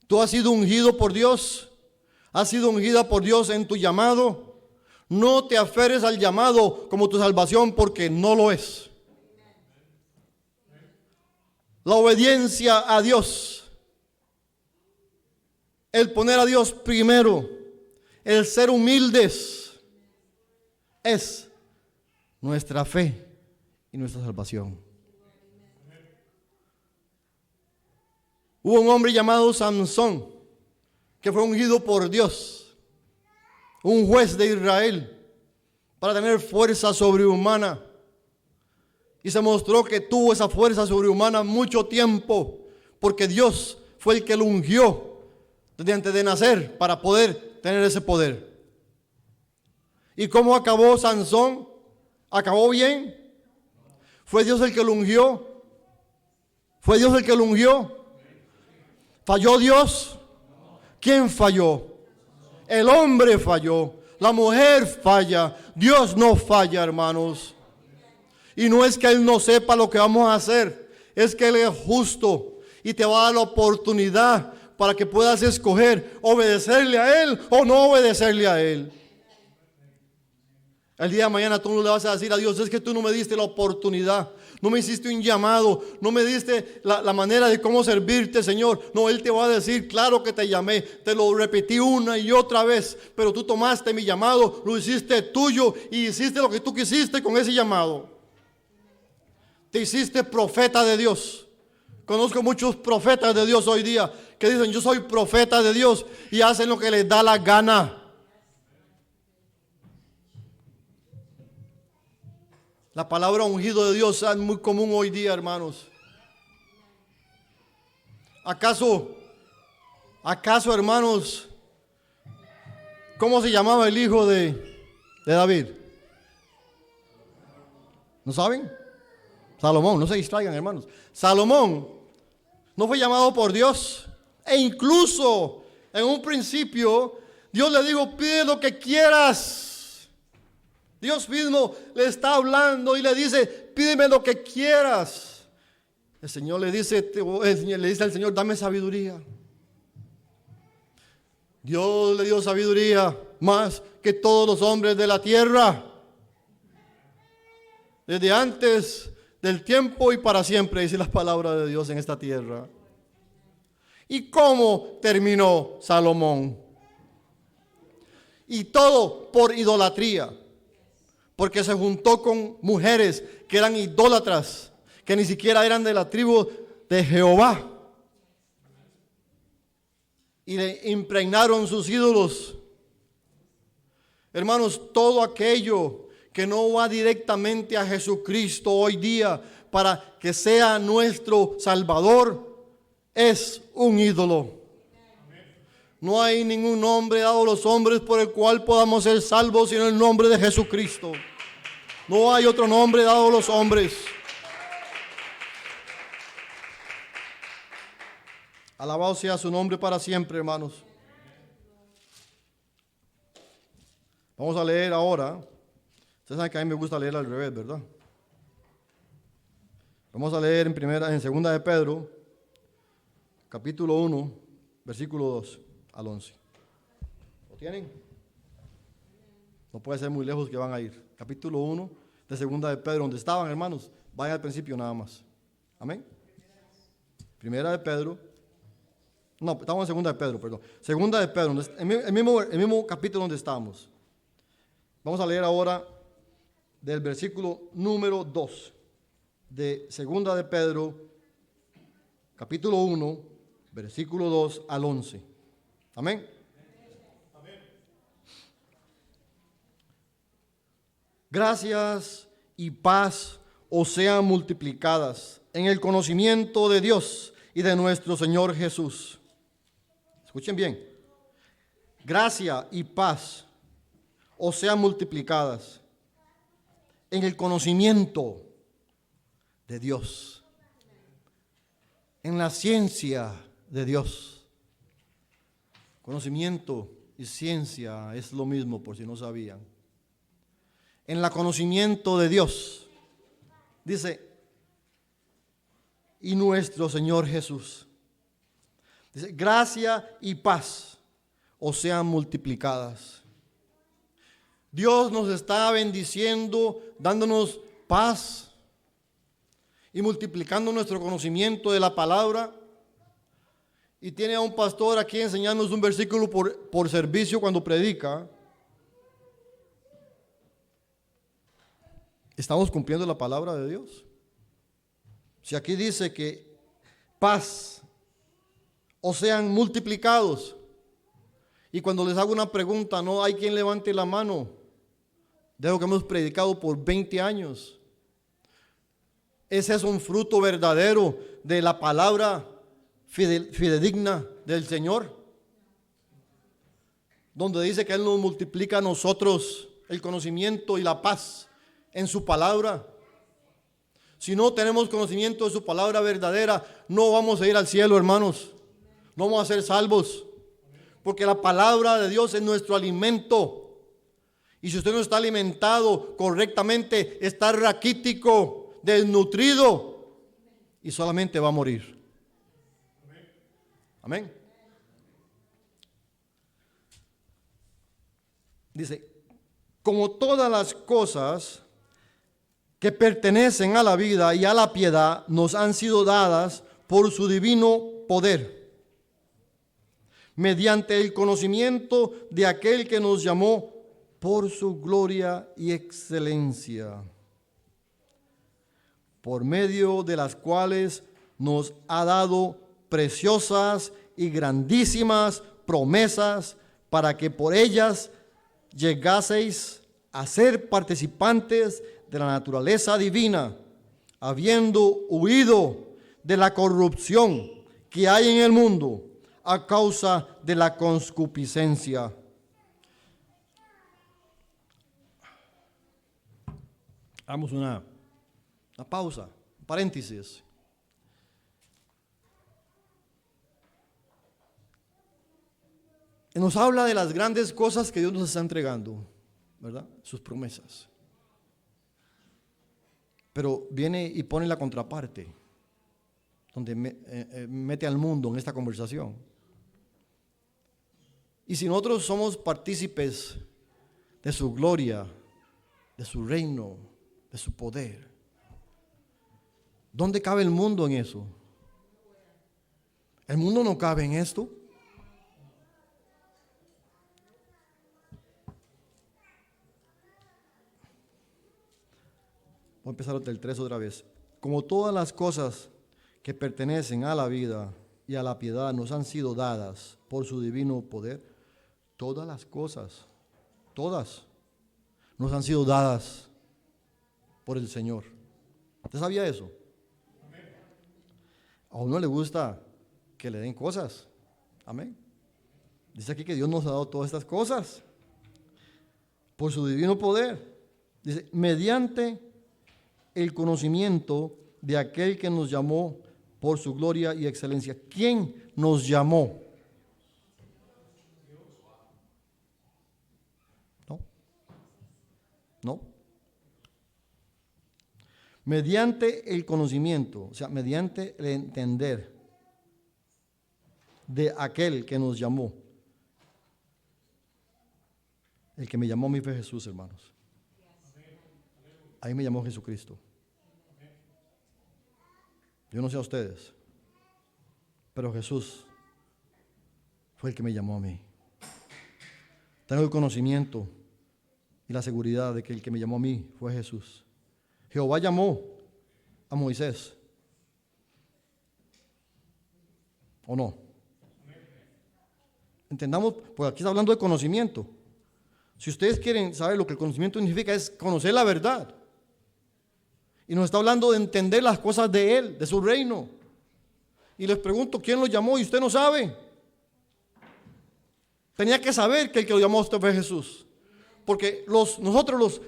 ¿Tú has sido ungido por Dios? ¿Has sido ungida por Dios en tu llamado? No te aferres al llamado como tu salvación, porque no lo es. La obediencia a Dios, el poner a Dios primero, el ser humildes, es nuestra fe y nuestra salvación. Hubo un hombre llamado Sansón, que fue ungido por Dios, un juez de Israel, para tener fuerza sobrehumana. Y se mostró que tuvo esa fuerza sobrehumana mucho tiempo, porque Dios fue el que lo ungió desde antes de nacer para poder tener ese poder. ¿Y cómo acabó Sansón? ¿Acabó bien? ¿Fue Dios el que lo ungió? ¿Fue Dios el que lo ungió? ¿Falló Dios? ¿Quién falló? El hombre falló, la mujer falla, Dios no falla, hermanos. Y no es que Él no sepa lo que vamos a hacer, es que Él es justo y te va a dar la oportunidad para que puedas escoger obedecerle a Él o no obedecerle a Él. El día de mañana tú no le vas a decir a Dios: es que tú no me diste la oportunidad, no me hiciste un llamado, no me diste la manera de cómo servirte, Señor. No, Él te va a decir: claro que te llamé, te lo repetí una y otra vez, pero tú tomaste mi llamado, lo hiciste tuyo y hiciste lo que tú quisiste con ese llamado. Te hiciste profeta de Dios. Conozco muchos profetas de Dios hoy día que dicen: yo soy profeta de Dios, y hacen lo que les da la gana. La palabra ungido de Dios es muy común hoy día, hermanos. ¿Acaso, hermanos, cómo se llamaba el hijo de David? ¿No saben? Salomón. No se distraigan, hermanos. Salomón no fue llamado por Dios, e incluso en un principio Dios le dijo: pide lo que quieras. Dios mismo le está hablando y le dice: pídeme lo que quieras. El Señor le dice al Señor: dame sabiduría. Dios le dio sabiduría más que todos los hombres de la tierra, desde antes del tiempo y para siempre, dice la palabra de Dios en esta tierra. ¿Y cómo terminó Salomón? Y todo por idolatría, porque se juntó con mujeres que eran idólatras, que ni siquiera eran de la tribu de Jehová, y le impregnaron sus ídolos. Hermanos, todo aquello que no va directamente a Jesucristo hoy día para que sea nuestro Salvador es un ídolo. No hay ningún nombre dado a los hombres por el cual podamos ser salvos sino el nombre de Jesucristo. No hay otro nombre dado a los hombres. Alabado sea su nombre para siempre, hermanos. Vamos a leer ahora. Ustedes saben que a mí me gusta leer al revés, ¿verdad? Vamos a leer en segunda de Pedro, capítulo 1, versículo 2 al 11. ¿Lo tienen? No puede ser muy lejos que van a ir. Capítulo 1 de segunda de Pedro, donde estaban, hermanos. Vayan al principio nada más. Amén. Primera de Pedro. No, estamos en segunda de Pedro, perdón. Segunda de Pedro, el mismo capítulo donde estamos. Vamos a leer ahora del versículo número 2 de segunda de Pedro, capítulo 1, versículo 2 al 11. Amén. Gracias y paz os sean multiplicadas en el conocimiento de Dios y de nuestro Señor Jesús. Escuchen bien. Gracia y paz os sean multiplicadas en el conocimiento de Dios, en la ciencia de Dios. Conocimiento y ciencia es lo mismo, por si no sabían. En el conocimiento de Dios, dice, y nuestro Señor Jesús. Dice, gracia y paz os sean multiplicadas. Dios nos está bendiciendo, dándonos paz y multiplicando nuestro conocimiento de la palabra. Y tiene a un pastor aquí enseñándonos un versículo por servicio cuando predica. ¿Estamos cumpliendo la palabra de Dios? Si aquí dice que paz o sean multiplicados, y cuando les hago una pregunta, no hay quien levante la mano, de lo que hemos predicado por 20 años. Ese es un fruto verdadero de la palabra fidedigna del Señor, donde dice que Él nos multiplica a nosotros el conocimiento y la paz en su palabra. Si no tenemos conocimiento de su palabra verdadera, no vamos a ir al cielo, hermanos. No vamos a ser salvos, porque la palabra de Dios es nuestro alimento. Y si usted no está alimentado correctamente, está raquítico, desnutrido, y solamente va a morir. Amén. Dice, como todas las cosas que pertenecen a la vida y a la piedad nos han sido dadas por su divino poder, mediante el conocimiento de aquel que nos llamó por su gloria y excelencia, por medio de las cuales nos ha dado preciosas y grandísimas promesas, para que por ellas llegaseis a ser participantes de la naturaleza divina, habiendo huido de la corrupción que hay en el mundo a causa de la concupiscencia. Hagamos una pausa, un paréntesis. Nos habla de las grandes cosas que Dios nos está entregando, ¿verdad? Sus promesas. Pero viene y pone la contraparte, donde mete al mundo en esta conversación. Y si nosotros somos partícipes de su gloria, de su reino, de su poder, ¿dónde cabe el mundo en eso? ¿El mundo no cabe en esto? Voy a empezar del 3 otra vez. Como todas las cosas que pertenecen a la vida y a la piedad nos han sido dadas por su divino poder, todas las cosas, todas, nos han sido dadas por el Señor. ¿Usted sabía eso? A uno le gusta que le den cosas. Amén. Dice aquí que Dios nos ha dado todas estas cosas por su divino poder. Dice, mediante el conocimiento de aquel que nos llamó por su gloria y excelencia. ¿Quién nos llamó? No. Mediante el conocimiento, o sea, mediante el entender de aquel que nos llamó. El que me llamó a mí fue Jesús, hermanos. Ahí me llamó Jesucristo. Yo no sé a ustedes, pero Jesús fue el que me llamó a mí. Tengo el conocimiento y la seguridad de que el que me llamó a mí fue Jesús. Jehová llamó a Moisés, ¿o no? Entendamos, pues aquí está hablando de conocimiento. Si ustedes quieren saber lo que el conocimiento significa, es conocer la verdad. Y nos está hablando de entender las cosas de Él, de su reino. Y les pregunto, ¿quién lo llamó? Y usted no sabe. Tenía que saber que el que lo llamó a usted fue Jesús. Porque nosotros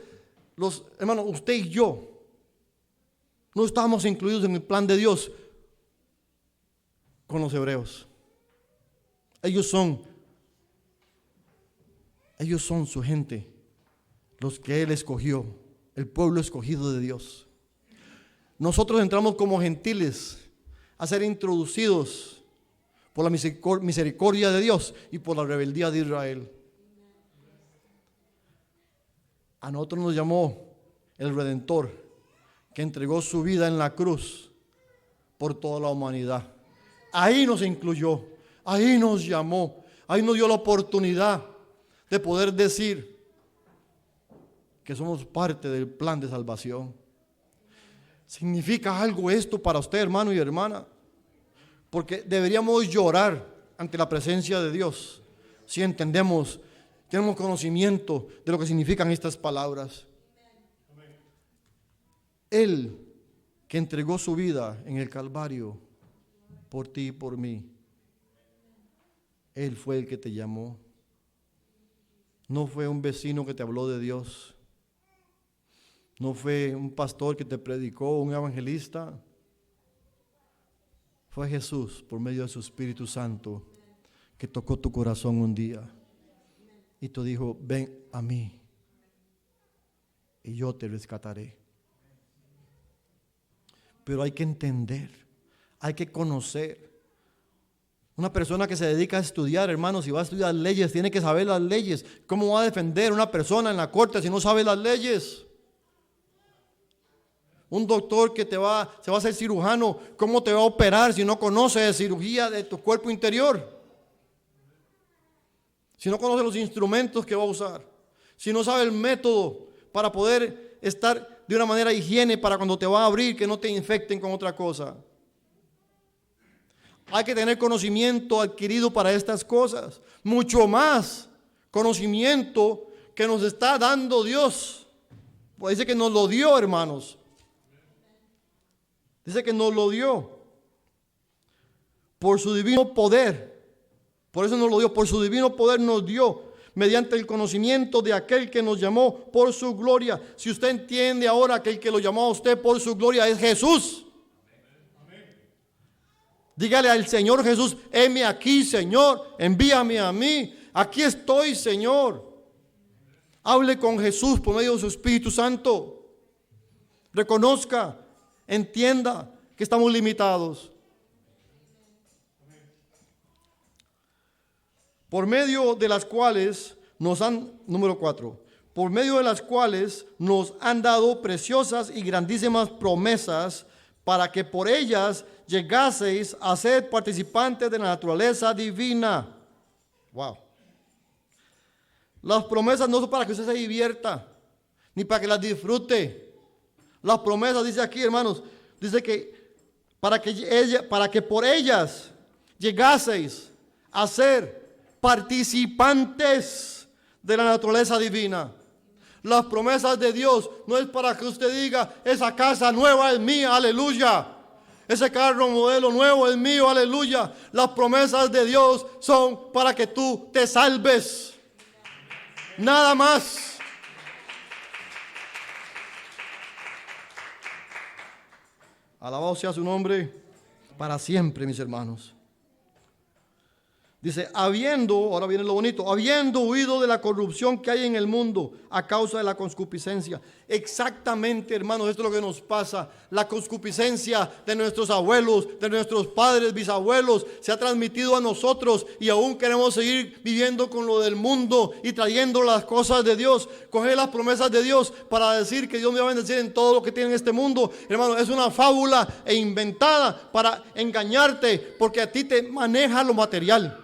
los hermanos, usted y yo, no estábamos incluidos en el plan de Dios con los hebreos. Ellos son su gente, los que Él escogió, el pueblo escogido de Dios. Nosotros entramos como gentiles a ser introducidos por la misericordia de Dios y por la rebeldía de Israel. A nosotros nos llamó el Redentor, que entregó su vida en la cruz por toda la humanidad. Ahí nos incluyó, ahí nos llamó, ahí nos dio la oportunidad de poder decir que somos parte del plan de salvación. ¿Significa algo esto para usted, hermano y hermana? Porque deberíamos llorar ante la presencia de Dios si entendemos, tenemos conocimiento de lo que significan estas palabras. Él que entregó su vida en el Calvario por ti y por mí, Él fue el que te llamó. No fue un vecino que te habló de Dios. No fue un pastor que te predicó, un evangelista. Fue Jesús, por medio de su Espíritu Santo, que tocó tu corazón un día y te dijo, ven a mí y yo te rescataré. Pero hay que entender, hay que conocer. Una persona que se dedica a estudiar, hermanos, si va a estudiar leyes, tiene que saber las leyes. ¿Cómo va a defender una persona en la corte si no sabe las leyes? Un doctor que se va a hacer cirujano, ¿cómo te va a operar si no conoce de cirugía de tu cuerpo interior? Si no conoce los instrumentos que va a usar, si no sabe el método para poder estar de una manera higiene para cuando te va a abrir, que no te infecten con otra cosa. Hay que tener conocimiento adquirido para estas cosas, mucho más conocimiento que nos está dando Dios. Pues dice que nos lo dio, hermanos. Dice que nos lo dio por su divino poder. Por eso nos lo dio, por su divino poder nos dio, mediante el conocimiento de aquel que nos llamó por su gloria. Si usted entiende ahora que el que lo llamó a usted por su gloria es Jesús, dígale al Señor Jesús, heme aquí, Señor, envíame a mí, aquí estoy, Señor. Hable con Jesús por medio de su Espíritu Santo. Reconozca, entienda que estamos limitados. Por medio de las cuales número 4, por medio de las cuales nos han dado preciosas y grandísimas promesas para que por ellas llegaseis a ser participantes de la naturaleza divina. Wow. Las promesas no son para que usted se divierta, ni para que las disfrute. Las promesas, dice aquí, hermanos, dice que para que por ellas llegaseis a ser participantes de la naturaleza divina. Las promesas de Dios no es para que usted diga, esa casa nueva es mía, aleluya. Ese carro modelo nuevo es mío, aleluya. Las promesas de Dios son para que tú te salves. Nada más. Alabado sea su nombre para siempre, mis hermanos. Dice, ahora viene lo bonito, habiendo huido de la corrupción que hay en el mundo a causa de la concupiscencia. Exactamente, hermanos, esto es lo que nos pasa. La concupiscencia de nuestros abuelos, de nuestros padres, bisabuelos, se ha transmitido a nosotros y aún queremos seguir viviendo con lo del mundo y trayendo las cosas de Dios. Coger las promesas de Dios para decir que Dios me va a bendecir en todo lo que tiene en este mundo. Hermano, es una fábula e inventada para engañarte porque a ti te maneja lo material.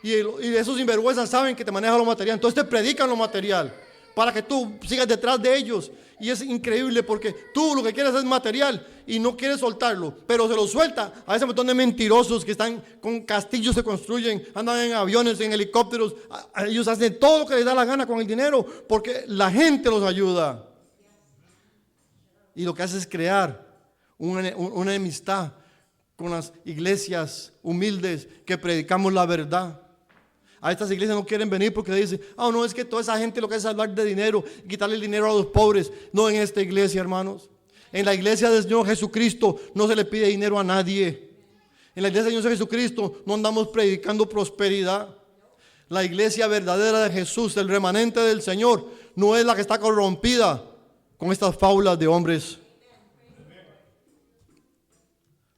Y esos sinvergüenzas saben que te maneja lo material. Entonces te predican lo material para que tú sigas detrás de ellos. Y es increíble porque tú lo que quieres es material y no quieres soltarlo. Pero se lo suelta a ese montón de mentirosos que están con castillos, se construyen, andan en aviones, en helicópteros. Ellos hacen todo lo que les da la gana con el dinero porque la gente los ayuda. y lo que hace es crear una enemistad con las iglesias humildes que predicamos la verdad. A estas iglesias no quieren venir porque dicen, no, es que toda esa gente lo que hace es hablar de dinero y quitarle el dinero a los pobres. No en esta iglesia, hermanos. En la iglesia del Señor Jesucristo no se le pide dinero a nadie. En la iglesia del Señor Jesucristo no andamos predicando prosperidad. La iglesia verdadera de Jesús, el remanente del Señor, no es la que está corrompida con estas fábulas de hombres.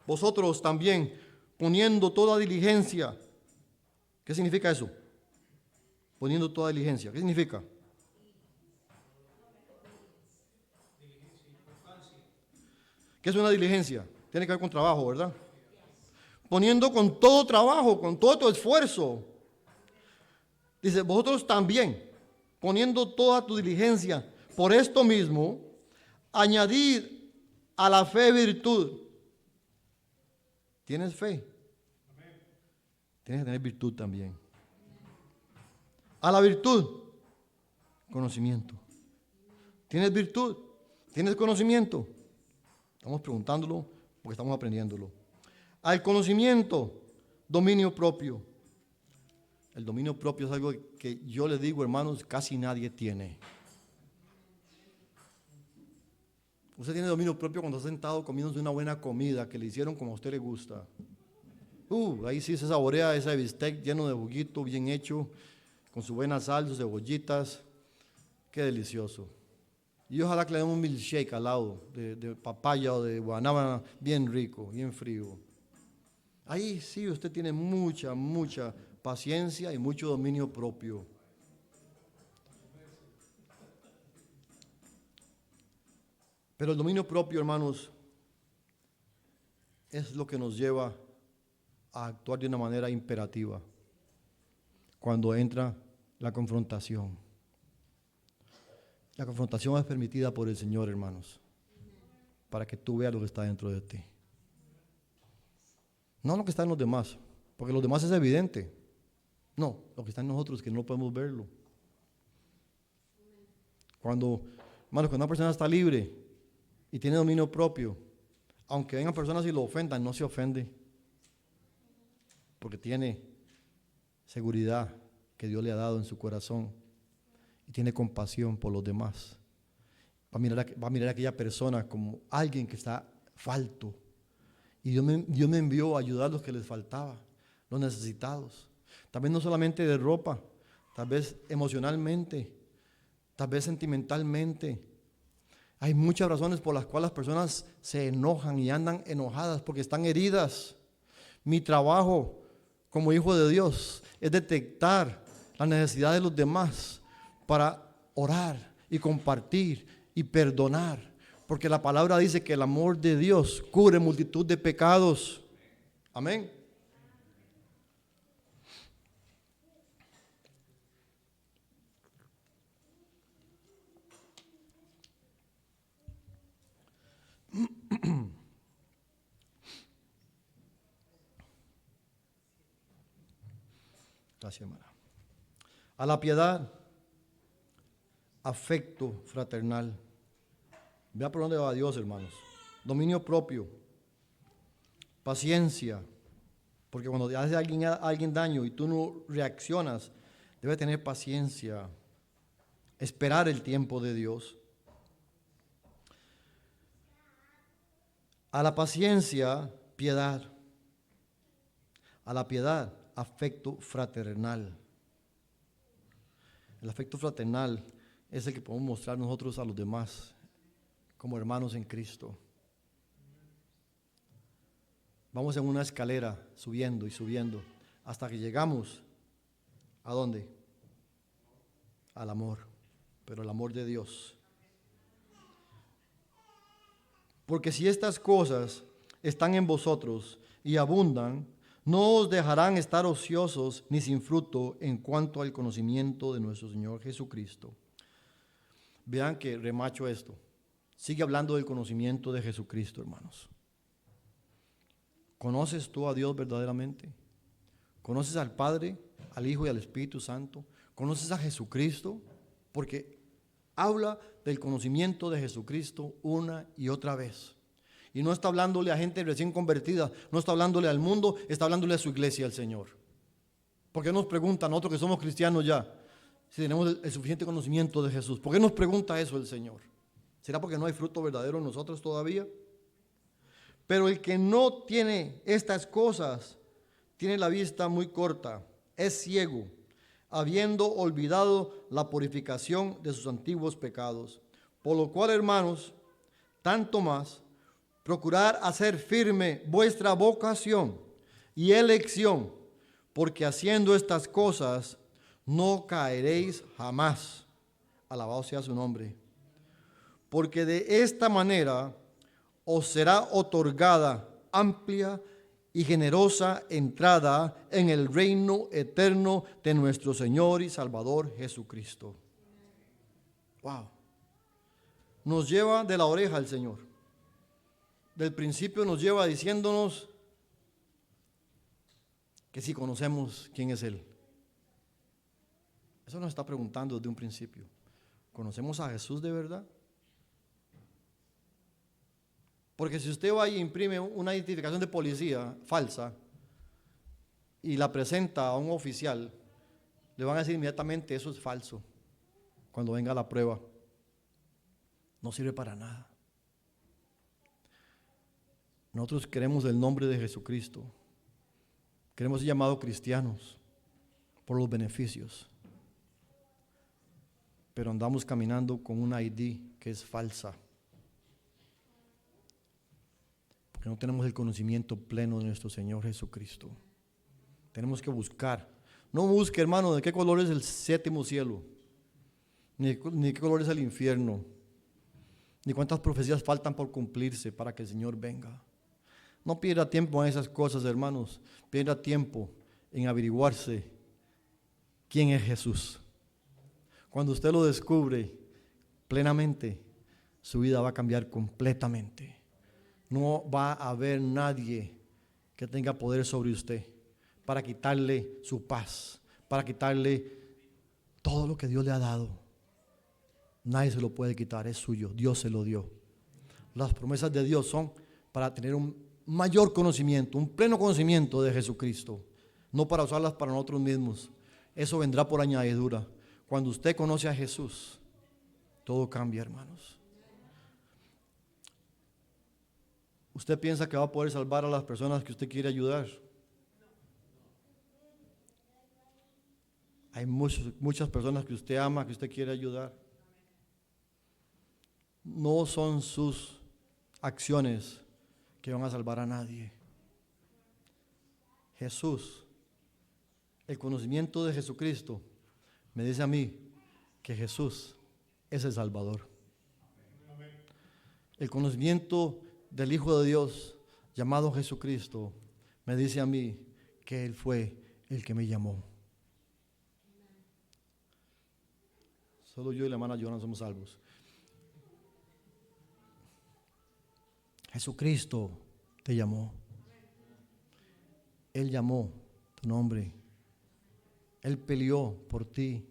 Vosotros también, poniendo toda diligencia. ¿Qué significa eso? Poniendo toda diligencia. ¿Qué significa? ¿Qué es una diligencia? Tiene que ver con trabajo, ¿verdad? Poniendo con todo trabajo, con todo tu esfuerzo. Dice, vosotros también, poniendo toda tu diligencia, por esto mismo, añadid a la fe virtud. ¿Tienes fe? Tienes que tener virtud también. A la virtud, conocimiento. ¿Tienes virtud? ¿Tienes conocimiento? Estamos preguntándolo porque estamos aprendiéndolo. Al conocimiento, dominio propio. El dominio propio es algo que yo les digo, hermanos, casi nadie tiene. Usted tiene dominio propio cuando está sentado comiéndose una buena comida que le hicieron como a usted le gusta. Ahí sí se saborea ese bistec lleno de juguito, bien hecho, con su buena sal, sus cebollitas. Qué delicioso. Y ojalá que le den un milkshake al lado, de papaya o de guanábana, bien rico, bien frío. Ahí sí usted tiene mucha paciencia y mucho dominio propio. Pero el dominio propio, hermanos, es lo que nos lleva a actuar de una manera imperativa cuando entra la confrontación. La confrontación es permitida por el Señor, hermanos, para que tú veas lo que está dentro de ti. No lo que está en los demás, porque los demás es evidente. No, lo que está en nosotros, que no podemos verlo. Hermanos, cuando una persona está libre y tiene dominio propio, aunque vengan personas y lo ofendan, no se ofende, porque tiene seguridad que Dios le ha dado en su corazón y tiene compasión por los demás. Va a mirar a aquella persona como alguien que está falto. Y Dios me envió a ayudar a los que les faltaba, los necesitados. Tal vez no solamente de ropa, tal vez emocionalmente, tal vez sentimentalmente. Hay muchas razones por las cuales las personas se enojan y andan enojadas porque están heridas. Mi trabajo como hijo de Dios es detectar la necesidad de los demás para orar y compartir y perdonar. Porque la palabra dice que el amor de Dios cubre multitud de pecados. Amén. Gracias, hermana. A la piedad, afecto fraternal. Vea por dónde va Dios, hermanos. Dominio propio, paciencia, porque cuando hace a alguien daño y tú no reaccionas, debe tener paciencia, esperar el tiempo de Dios. A la paciencia, piedad. A la piedad, afecto fraternal. El afecto fraternal es el que podemos mostrar nosotros a los demás como hermanos en Cristo. Vamos en una escalera subiendo y subiendo hasta que llegamos ¿a dónde? Al amor, pero el amor de Dios. Porque si estas cosas están en vosotros y abundan, no os dejarán estar ociosos ni sin fruto en cuanto al conocimiento de nuestro Señor Jesucristo. Vean que remacho esto. Sigue hablando del conocimiento de Jesucristo, hermanos. ¿Conoces tú a Dios verdaderamente? ¿Conoces al Padre, al Hijo y al Espíritu Santo? ¿Conoces a Jesucristo? Porque Habla del conocimiento de Jesucristo una y otra vez. Y no está hablándole a gente recién convertida, no está hablándole al mundo, está hablándole a su iglesia, al Señor. ¿Por qué nos pregunta a nosotros que somos cristianos ya, si tenemos el suficiente conocimiento de Jesús? ¿Por qué nos pregunta eso el Señor? ¿Será porque no hay fruto verdadero en nosotros todavía? Pero el que no tiene estas cosas, tiene la vista muy corta, es ciego, habiendo olvidado la purificación de sus antiguos pecados. Por lo cual, hermanos, tanto más, procurar hacer firme vuestra vocación y elección, porque haciendo estas cosas no caeréis jamás. Alabado sea su nombre. Porque de esta manera os será otorgada amplia y generosa entrada en el reino eterno de nuestro Señor y Salvador Jesucristo. Wow. Nos lleva de la oreja el Señor. Del principio nos lleva diciéndonos que si conocemos quién es Él. Eso nos está preguntando desde un principio. ¿Conocemos a Jesús de verdad? Porque si usted va y imprime una identificación de policía falsa y la presenta a un oficial, le van a decir inmediatamente eso es falso cuando venga la prueba. No sirve para nada. Nosotros queremos el nombre de Jesucristo. Queremos ser llamados cristianos por los beneficios. Pero andamos caminando con una ID que es falsa. Porque no tenemos el conocimiento pleno de nuestro Señor Jesucristo. Tenemos que buscar. No busque, hermano, de qué color es el séptimo cielo, ni qué color es el infierno, ni cuántas profecías faltan por cumplirse para que el Señor venga. No pierda tiempo en esas cosas, hermanos. Pierda tiempo en averiguarse quién es Jesús. Cuando usted lo descubre plenamente, su vida va a cambiar completamente. No va a haber nadie que tenga poder sobre usted para quitarle su paz, para quitarle todo lo que Dios le ha dado. Nadie se lo puede quitar, es suyo, Dios se lo dio. Las promesas de Dios son para tener un mayor conocimiento, un pleno conocimiento de Jesucristo, no para usarlas para nosotros mismos. Eso vendrá por añadidura. Cuando usted conoce a Jesús, todo cambia, hermanos. ¿Usted piensa que va a poder salvar a las personas que usted quiere ayudar? Hay muchas personas que usted ama, que usted quiere ayudar. No son sus acciones que van a salvar a nadie. Jesús, el conocimiento de Jesucristo, me dice a mí que Jesús es el Salvador. El conocimiento del Hijo de Dios, llamado Jesucristo, me dice a mí que Él fue el que me llamó. Solo yo y la hermana Joana somos salvos. Jesucristo te llamó. Él llamó tu nombre. Él peleó por ti.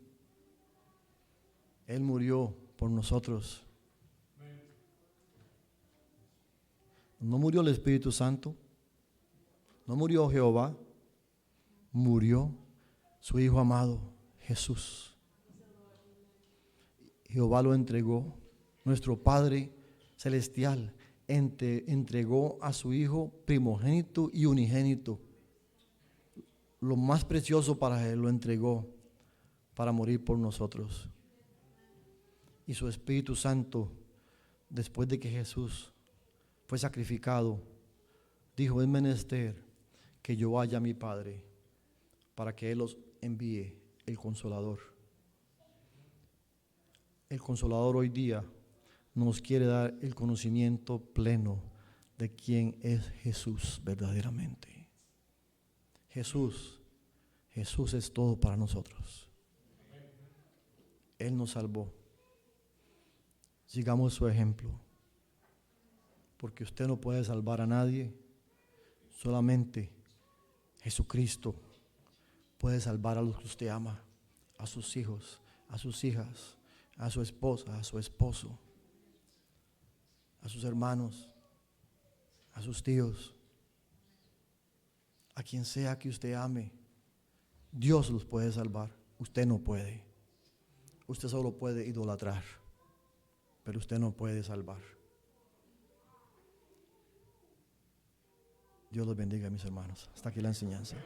Él murió por nosotros. No murió el Espíritu Santo. No murió Jehová. Murió su Hijo amado, Jesús. Jehová lo entregó. Nuestro Padre Celestial entregó a su Hijo primogénito y unigénito. Lo más precioso para Él lo entregó para morir por nosotros. Y su Espíritu Santo, después de que Jesús fue sacrificado, dijo: es menester que yo vaya a mi Padre para que Él os envíe el Consolador. El Consolador hoy día nos quiere dar el conocimiento pleno de quién es Jesús verdaderamente. Jesús es todo para nosotros. Él nos salvó. Sigamos su ejemplo, porque usted no puede salvar a nadie, solamente Jesucristo puede salvar a los que usted ama, a sus hijos, a sus hijas, a su esposa, a su esposo, a sus hermanos, a sus tíos, a quien sea que usted ame. Dios los puede salvar, usted no puede. Usted solo puede idolatrar, pero usted no puede salvar. Dios los bendiga, mis hermanos. Hasta aquí la enseñanza.